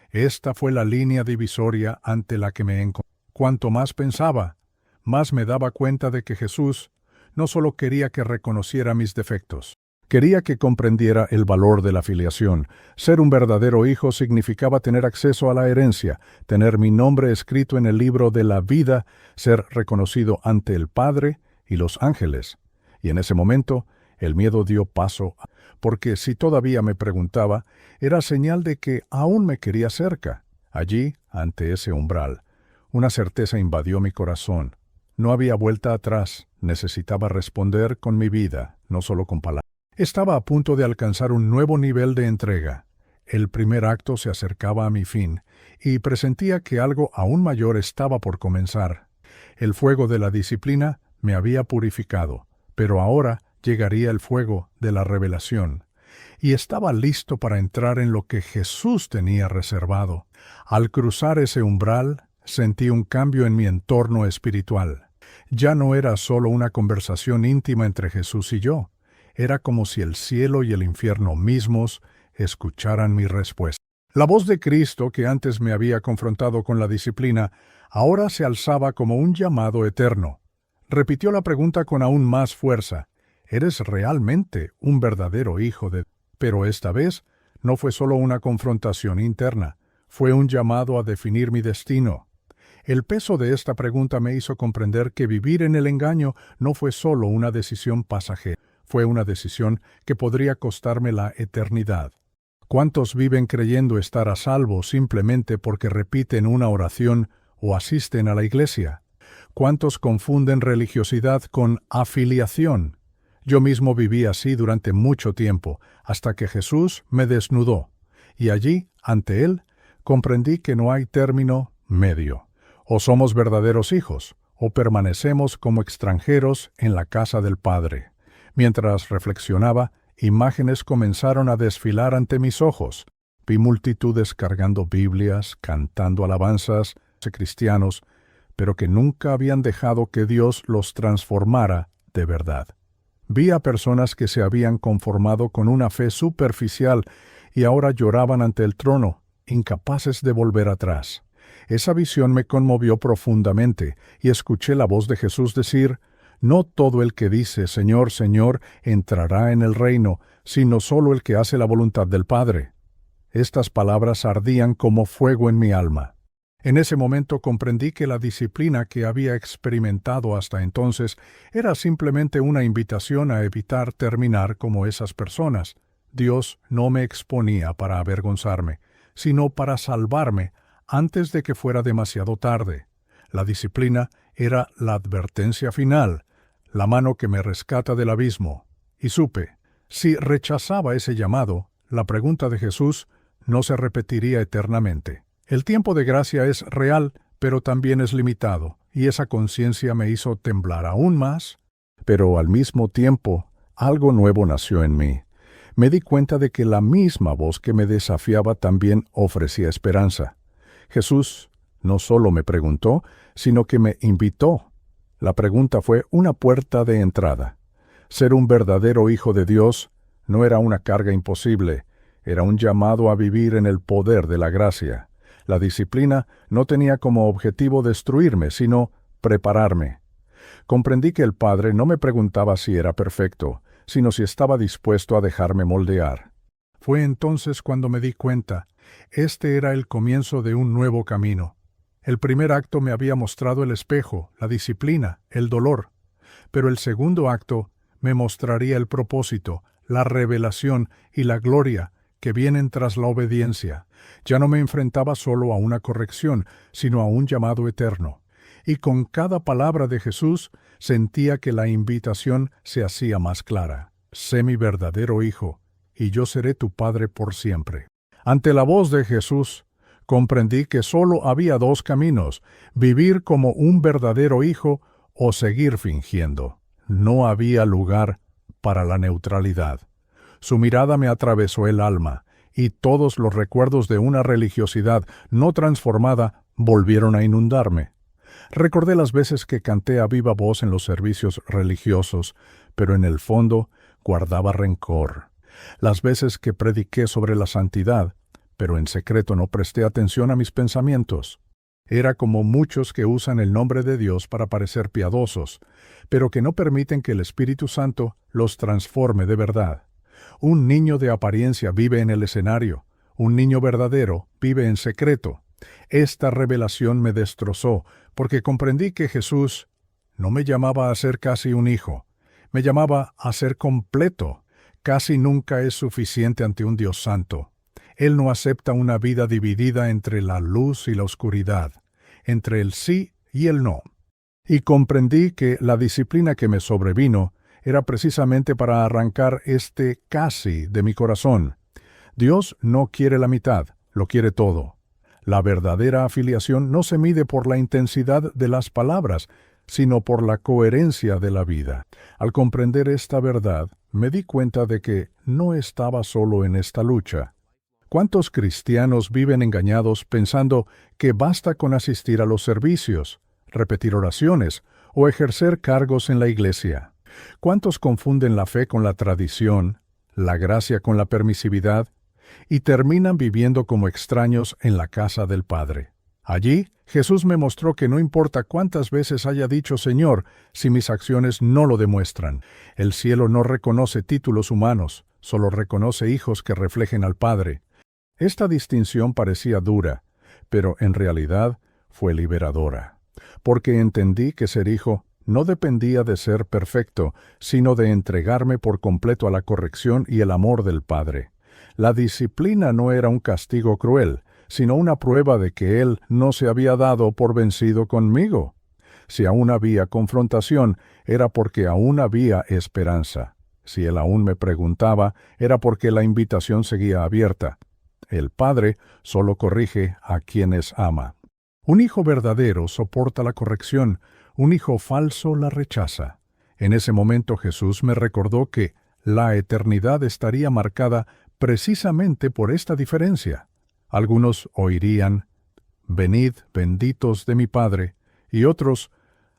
Esta fue la línea divisoria ante la que me encontré. Cuanto más pensaba, más me daba cuenta de que Jesús no solo quería que reconociera mis defectos, quería que comprendiera el valor de la filiación. Ser un verdadero hijo significaba tener acceso a la herencia, tener mi nombre escrito en el libro de la vida, ser reconocido ante el Padre y los ángeles. Y en ese momento, el miedo dio paso, porque si todavía me preguntaba, era señal de que aún me quería cerca. Allí, ante ese umbral, una certeza invadió mi corazón. No había vuelta atrás, necesitaba responder con mi vida, no solo con palabras. Estaba a punto de alcanzar un nuevo nivel de entrega. El primer acto se acercaba a mi fin, y presentía que algo aún mayor estaba por comenzar. El fuego de la disciplina me había purificado, pero ahora llegaría el fuego de la revelación. Y estaba listo para entrar en lo que Jesús tenía reservado. Al cruzar ese umbral, sentí un cambio en mi entorno espiritual. Ya no era solo una conversación íntima entre Jesús y yo. Era como si el cielo y el infierno mismos escucharan mi respuesta. La voz de Cristo, que antes me había confrontado con la disciplina, ahora se alzaba como un llamado eterno. Repitió la pregunta con aún más fuerza. ¿Eres realmente un verdadero hijo de Dios? Pero esta vez no fue solo una confrontación interna, fue un llamado a definir mi destino. El peso de esta pregunta me hizo comprender que vivir en el engaño no fue solo una decisión pasajera, fue una decisión que podría costarme la eternidad. ¿Cuántos viven creyendo estar a salvo simplemente porque repiten una oración o asisten a la iglesia? ¿Cuántos confunden religiosidad con afiliación? Yo mismo viví así durante mucho tiempo, hasta que Jesús me desnudó, y allí, ante Él, comprendí que no hay término medio. O somos verdaderos hijos, o permanecemos como extranjeros en la casa del Padre. Mientras reflexionaba, imágenes comenzaron a desfilar ante mis ojos. Vi multitudes cargando Biblias, cantando alabanzas, cristianos, pero que nunca habían dejado que Dios los transformara de verdad. Vi a personas que se habían conformado con una fe superficial y ahora lloraban ante el trono, incapaces de volver atrás. Esa visión me conmovió profundamente y escuché la voz de Jesús decir: «No todo el que dice Señor, Señor entrará en el reino, sino solo el que hace la voluntad del Padre». Estas palabras ardían como fuego en mi alma. En ese momento comprendí que la disciplina que había experimentado hasta entonces era simplemente una invitación a evitar terminar como esas personas. Dios no me exponía para avergonzarme, sino para salvarme antes de que fuera demasiado tarde. La disciplina era la advertencia final, la mano que me rescata del abismo. Y supe, si rechazaba ese llamado, la pregunta de Jesús no se repetiría eternamente. El tiempo de gracia es real, pero también es limitado, y esa conciencia me hizo temblar aún más. Pero al mismo tiempo, algo nuevo nació en mí. Me di cuenta de que la misma voz que me desafiaba también ofrecía esperanza. Jesús no solo me preguntó, sino que me invitó. La pregunta fue una puerta de entrada. Ser un verdadero hijo de Dios no era una carga imposible, era un llamado a vivir en el poder de la gracia. La disciplina no tenía como objetivo destruirme, sino prepararme. Comprendí que el Padre no me preguntaba si era perfecto, sino si estaba dispuesto a dejarme moldear. Fue entonces cuando me di cuenta. Este era el comienzo de un nuevo camino. El primer acto me había mostrado el espejo, la disciplina, el dolor. Pero el segundo acto me mostraría el propósito, la revelación y la gloria que vienen tras la obediencia. Ya no me enfrentaba solo a una corrección, sino a un llamado eterno. Y con cada palabra de Jesús sentía que la invitación se hacía más clara. Sé mi verdadero hijo, y yo seré tu padre por siempre. Ante la voz de Jesús, comprendí que solo había dos caminos: vivir como un verdadero hijo o seguir fingiendo. No había lugar para la neutralidad. Su mirada me atravesó el alma, y todos los recuerdos de una religiosidad no transformada volvieron a inundarme. Recordé las veces que canté a viva voz en los servicios religiosos, pero en el fondo guardaba rencor. Las veces que prediqué sobre la santidad, pero en secreto no presté atención a mis pensamientos. Era como muchos que usan el nombre de Dios para parecer piadosos, pero que no permiten que el Espíritu Santo los transforme de verdad. Un niño de apariencia vive en el escenario, un niño verdadero vive en secreto. Esta revelación me destrozó, porque comprendí que Jesús no me llamaba a ser casi un hijo, me llamaba a ser completo. Casi nunca es suficiente ante un Dios santo. Él no acepta una vida dividida entre la luz y la oscuridad, entre el sí y el no. Y comprendí que la disciplina que me sobrevino era precisamente para arrancar este casi de mi corazón. Dios no quiere la mitad, lo quiere todo. La verdadera afiliación no se mide por la intensidad de las palabras, sino por la coherencia de la vida. Al comprender esta verdad, me di cuenta de que no estaba solo en esta lucha. ¿Cuántos cristianos viven engañados pensando que basta con asistir a los servicios, repetir oraciones o ejercer cargos en la iglesia? ¿Cuántos confunden la fe con la tradición, la gracia con la permisividad, y terminan viviendo como extraños en la casa del Padre? Allí, Jesús me mostró que no importa cuántas veces haya dicho Señor, si mis acciones no lo demuestran. El cielo no reconoce títulos humanos, solo reconoce hijos que reflejen al Padre. Esta distinción parecía dura, pero en realidad fue liberadora, porque entendí que ser hijo no dependía de ser perfecto, sino de entregarme por completo a la corrección y el amor del Padre. La disciplina no era un castigo cruel, sino una prueba de que Él no se había dado por vencido conmigo. Si aún había confrontación, era porque aún había esperanza. Si Él aún me preguntaba, era porque la invitación seguía abierta. El Padre solo corrige a quienes ama. Un hijo verdadero soporta la corrección, un hijo falso la rechaza. En ese momento Jesús me recordó que la eternidad estaría marcada precisamente por esta diferencia. Algunos oirían, «Venid, benditos de mi Padre», y otros,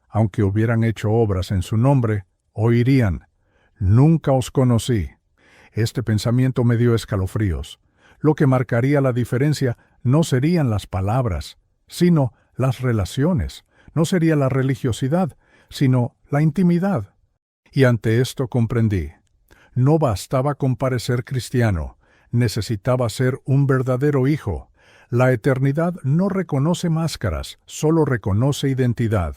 aunque hubieran hecho obras en su nombre, oirían, «Nunca os conocí». Este pensamiento me dio escalofríos. Lo que marcaría la diferencia no serían las palabras, sino las relaciones. No sería la religiosidad, sino la intimidad. Y ante esto comprendí. No bastaba con parecer cristiano, necesitaba ser un verdadero hijo. La eternidad no reconoce máscaras, solo reconoce identidad.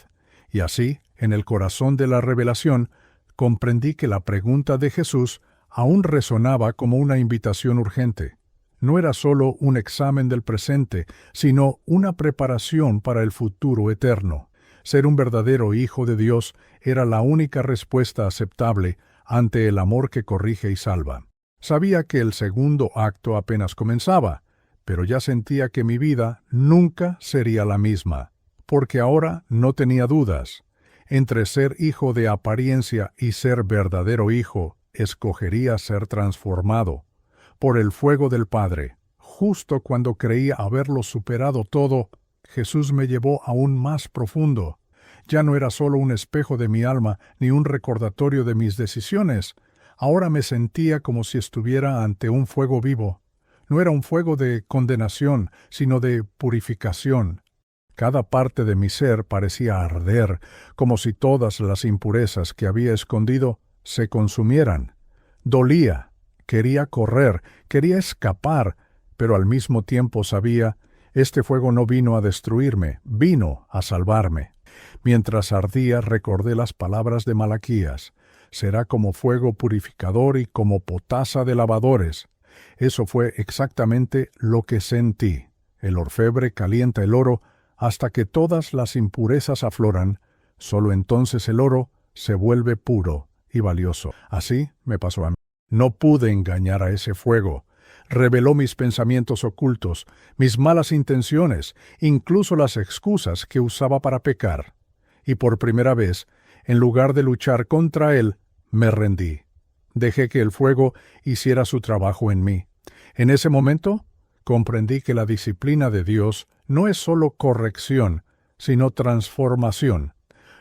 Y así, en el corazón de la revelación, comprendí que la pregunta de Jesús aún resonaba como una invitación urgente. No era solo un examen del presente, sino una preparación para el futuro eterno. Ser un verdadero hijo de Dios era la única respuesta aceptable ante el amor que corrige y salva. Sabía que el segundo acto apenas comenzaba, pero ya sentía que mi vida nunca sería la misma, porque ahora no tenía dudas. Entre ser hijo de apariencia y ser verdadero hijo, escogería ser transformado por el fuego del Padre. Justo cuando creía haberlo superado todo, Jesús me llevó aún más profundo. Ya no era solo un espejo de mi alma ni un recordatorio de mis decisiones. Ahora me sentía como si estuviera ante un fuego vivo. No era un fuego de condenación, sino de purificación. Cada parte de mi ser parecía arder, como si todas las impurezas que había escondido se consumieran. Dolía. Quería correr, quería escapar, pero al mismo tiempo sabía, este fuego no vino a destruirme, vino a salvarme. Mientras ardía recordé las palabras de Malaquías, será como fuego purificador y como potasa de lavadores. Eso fue exactamente lo que sentí. El orfebre calienta el oro hasta que todas las impurezas afloran. Solo entonces el oro se vuelve puro y valioso. Así me pasó a mí. No pude engañar a ese fuego. Reveló mis pensamientos ocultos, mis malas intenciones, incluso las excusas que usaba para pecar. Y por primera vez, en lugar de luchar contra él, me rendí. Dejé que el fuego hiciera su trabajo en mí. En ese momento, comprendí que la disciplina de Dios no es solo corrección, sino transformación.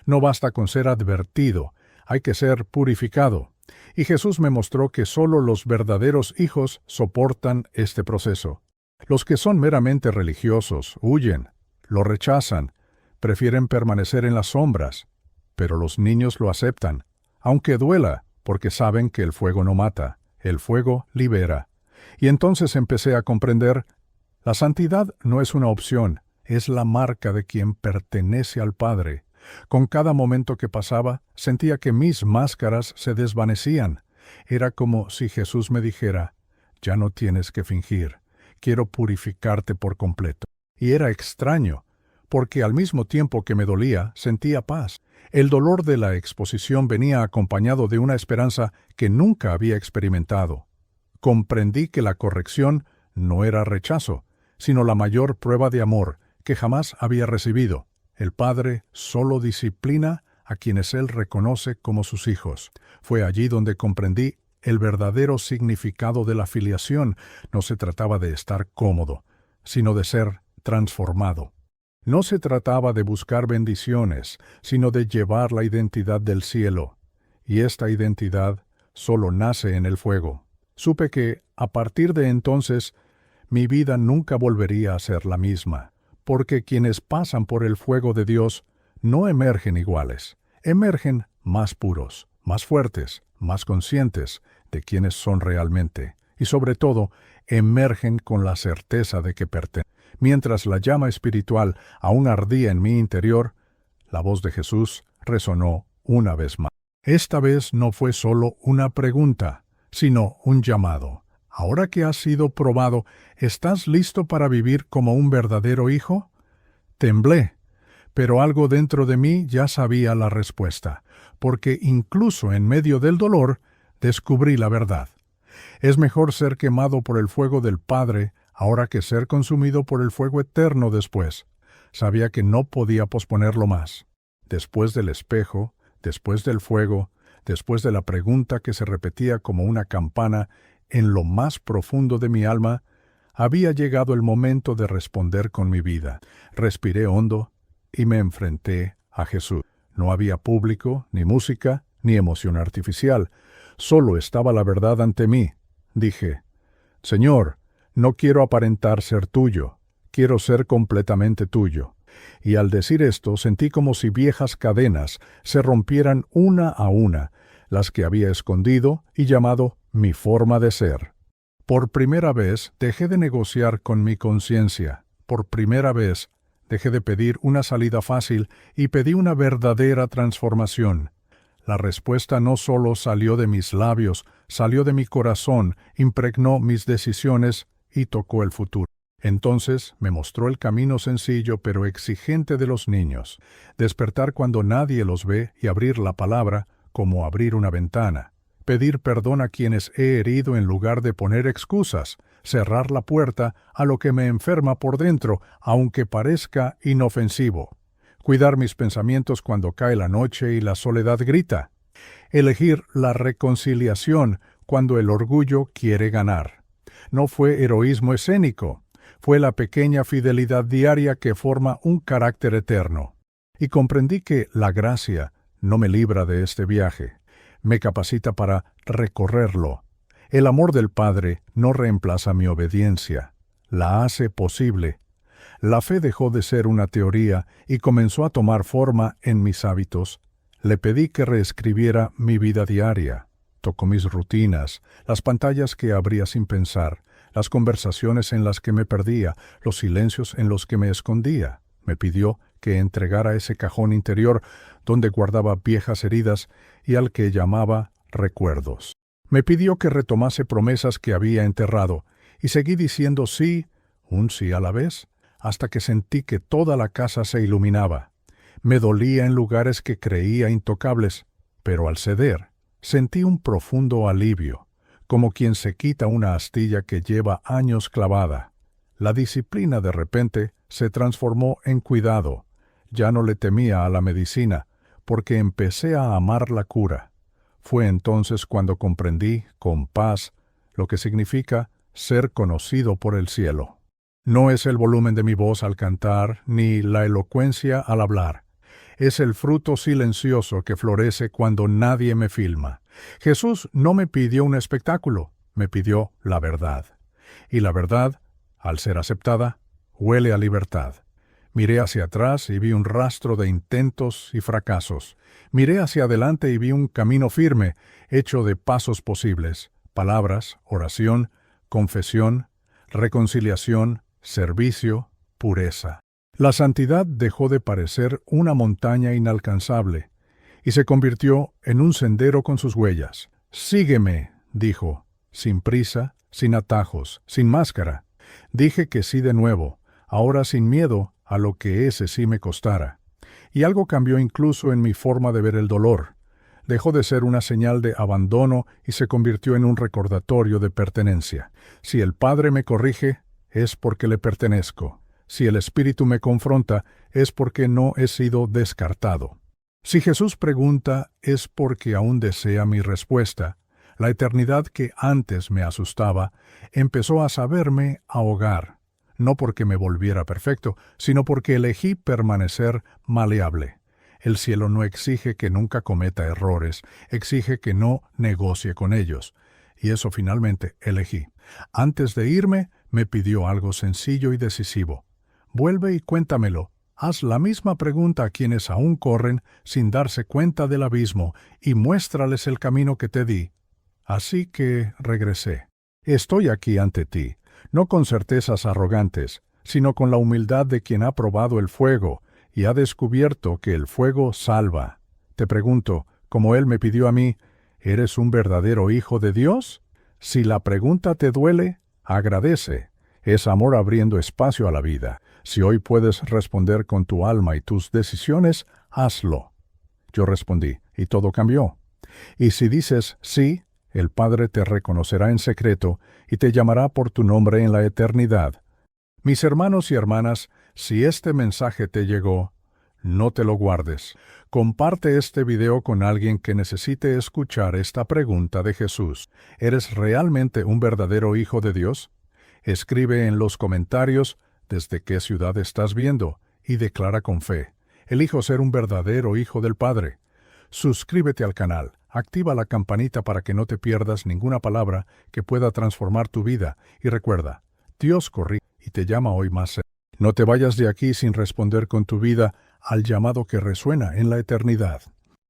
No basta con ser advertido, hay que ser purificado. Y Jesús me mostró que solo los verdaderos hijos soportan este proceso. Los que son meramente religiosos huyen, lo rechazan, prefieren permanecer en las sombras. Pero los niños lo aceptan, aunque duela, porque saben que el fuego no mata, el fuego libera. Y entonces empecé a comprender, la santidad no es una opción, es la marca de quien pertenece al Padre. Con cada momento que pasaba, sentía que mis máscaras se desvanecían. Era como si Jesús me dijera, ya no tienes que fingir, quiero purificarte por completo. Y era extraño, porque al mismo tiempo que me dolía, sentía paz. El dolor de la exposición venía acompañado de una esperanza que nunca había experimentado. Comprendí que la corrección no era rechazo, sino la mayor prueba de amor que jamás había recibido. El Padre solo disciplina a quienes Él reconoce como sus hijos. Fue allí donde comprendí el verdadero significado de la filiación. No se trataba de estar cómodo, sino de ser transformado. No se trataba de buscar bendiciones, sino de llevar la identidad del cielo. Y esta identidad solo nace en el fuego. Supe que, a partir de entonces, mi vida nunca volvería a ser la misma, porque quienes pasan por el fuego de Dios no emergen iguales, emergen más puros, más fuertes, más conscientes de quiénes son realmente, y sobre todo, emergen con la certeza de que pertenecen. Mientras la llama espiritual aún ardía en mi interior, la voz de Jesús resonó una vez más. Esta vez no fue solo una pregunta, sino un llamado. Ahora que has sido probado, ¿estás listo para vivir como un verdadero hijo? Temblé, pero algo dentro de mí ya sabía la respuesta, porque incluso en medio del dolor descubrí la verdad. Es mejor ser quemado por el fuego del Padre ahora que ser consumido por el fuego eterno después. Sabía que no podía posponerlo más. Después del espejo, después del fuego, después de la pregunta que se repetía como una campana en lo más profundo de mi alma, había llegado el momento de responder con mi vida. Respiré hondo y me enfrenté a Jesús. No había público, ni música, ni emoción artificial. Solo estaba la verdad ante mí. Dije, Señor, no quiero aparentar ser tuyo, quiero ser completamente tuyo. Y al decir esto sentí como si viejas cadenas se rompieran una a una, las que había escondido y llamado mi forma de ser. Por primera vez dejé de negociar con mi conciencia. Por primera vez dejé de pedir una salida fácil y pedí una verdadera transformación. La respuesta no solo salió de mis labios, salió de mi corazón, impregnó mis decisiones y tocó el futuro. Entonces me mostró el camino sencillo pero exigente de los niños, despertar cuando nadie los ve y abrir la palabra como abrir una ventana, pedir perdón a quienes he herido en lugar de poner excusas, cerrar la puerta a lo que me enferma por dentro, aunque parezca inofensivo, cuidar mis pensamientos cuando cae la noche y la soledad grita, elegir la reconciliación cuando el orgullo quiere ganar. No fue heroísmo escénico, fue la pequeña fidelidad diaria que forma un carácter eterno. Y comprendí que la gracia no me libra de este viaje, me capacita para recorrerlo. El amor del Padre no reemplaza mi obediencia, la hace posible. La fe dejó de ser una teoría y comenzó a tomar forma en mis hábitos. Le pedí que reescribiera mi vida diaria. Tocó mis rutinas, las pantallas que abría sin pensar, las conversaciones en las que me perdía, los silencios en los que me escondía. Me pidió que entregara ese cajón interior donde guardaba viejas heridas y al que llamaba recuerdos. Me pidió que retomase promesas que había enterrado, y seguí diciendo sí, un sí a la vez, hasta que sentí que toda la casa se iluminaba. Me dolía en lugares que creía intocables, pero al ceder, sentí un profundo alivio, como quien se quita una astilla que lleva años clavada. La disciplina de repente se transformó en cuidado. Ya no le temía a la medicina, porque empecé a amar la cura. Fue entonces cuando comprendí, con paz, lo que significa ser conocido por el cielo. No es el volumen de mi voz al cantar, ni la elocuencia al hablar. Es el fruto silencioso que florece cuando nadie me filma. Jesús no me pidió un espectáculo, me pidió la verdad. Y la verdad, al ser aceptada, huele a libertad. Miré hacia atrás y vi un rastro de intentos y fracasos. Miré hacia adelante y vi un camino firme, hecho de pasos posibles, palabras, oración, confesión, reconciliación, servicio, pureza. La santidad dejó de parecer una montaña inalcanzable y se convirtió en un sendero con sus huellas. «Sígueme», dijo, sin prisa, sin atajos, sin máscara. Dije que sí de nuevo, ahora sin miedo a lo que ese sí me costara. Y algo cambió incluso en mi forma de ver el dolor. Dejó de ser una señal de abandono y se convirtió en un recordatorio de pertenencia. Si el Padre me corrige, es porque le pertenezco. Si el Espíritu me confronta, es porque no he sido descartado. Si Jesús pregunta, es porque aún desea mi respuesta. La eternidad que antes me asustaba empezó a saberme ahogar, no porque me volviera perfecto, sino porque elegí permanecer maleable. El cielo no exige que nunca cometa errores, exige que no negocie con ellos. Y eso finalmente elegí. Antes de irme, me pidió algo sencillo y decisivo. Vuelve y cuéntamelo. Haz la misma pregunta a quienes aún corren sin darse cuenta del abismo y muéstrales el camino que te di. Así que regresé. Estoy aquí ante ti, no con certezas arrogantes, sino con la humildad de quien ha probado el fuego y ha descubierto que el fuego salva. Te pregunto, como él me pidió a mí, ¿eres un verdadero hijo de Dios? Si la pregunta te duele, agradece. Es amor abriendo espacio a la vida. Si hoy puedes responder con tu alma y tus decisiones, hazlo. Yo respondí, y todo cambió. Y si dices sí, el Padre te reconocerá en secreto y te llamará por tu nombre en la eternidad. Mis hermanos y hermanas, si este mensaje te llegó, no te lo guardes. Comparte este video con alguien que necesite escuchar esta pregunta de Jesús. ¿Eres realmente un verdadero hijo de Dios? Escribe en los comentarios desde qué ciudad estás viendo y declara con fe: elijo ser un verdadero hijo del Padre. Suscríbete al canal, activa la campanita para que no te pierdas ninguna palabra que pueda transformar tu vida y recuerda, Dios corrige y te llama hoy más. No te vayas de aquí sin responder con tu vida al llamado que resuena en la eternidad.